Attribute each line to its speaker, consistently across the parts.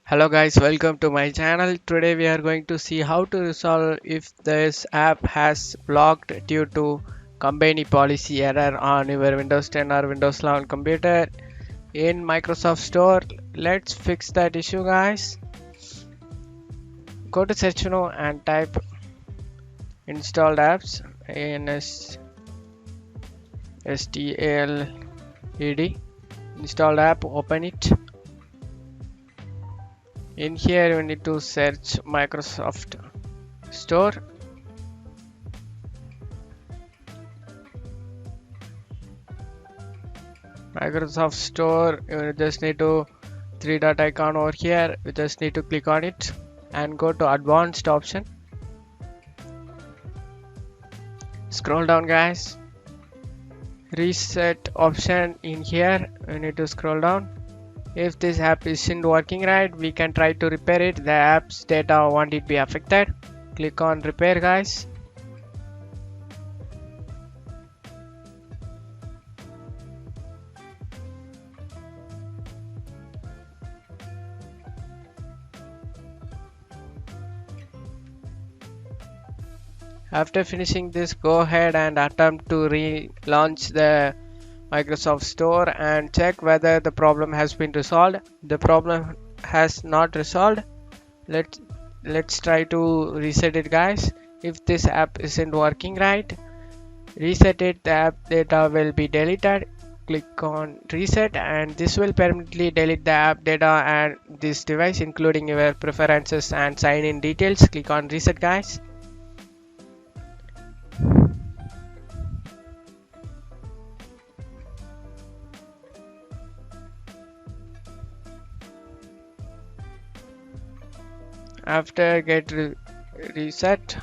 Speaker 1: Hello guys, welcome to my channel. Today we are going to see how to resolve if this app has blocked due to company policy error on your Windows 10 or Windows 11 computer in Microsoft Store. Let's fix that issue guys. Go to search menu and type installed apps in STALED. Installed app, open it. In here we need to search Microsoft Store. Microsoft Store, you just need to three dot icon over here. We just need to click on it and go to advanced option. Scroll down guys. Reset option in here. We need to scroll down. If this app isn't working right, we can try to repair it. The app's data won't it be affected. Click on repair guys. After finishing this, go ahead and attempt to relaunch the Microsoft Store and check whether the problem has been resolved. The problem has not resolved. Let's try to reset it guys. If this app isn't working right, reset it. The app data will be deleted. Click on reset and this will permanently delete the app data and this device including your preferences and sign in details. Click on reset guys. After get reset,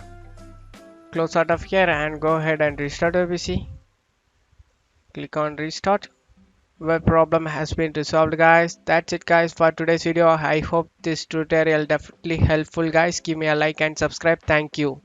Speaker 1: close out of here and go ahead and restart your PC. Click on restart. Web problem has been resolved guys. That's it guys for today's video. I hope this tutorial definitely helpful guys. Give me a like and subscribe. Thank you.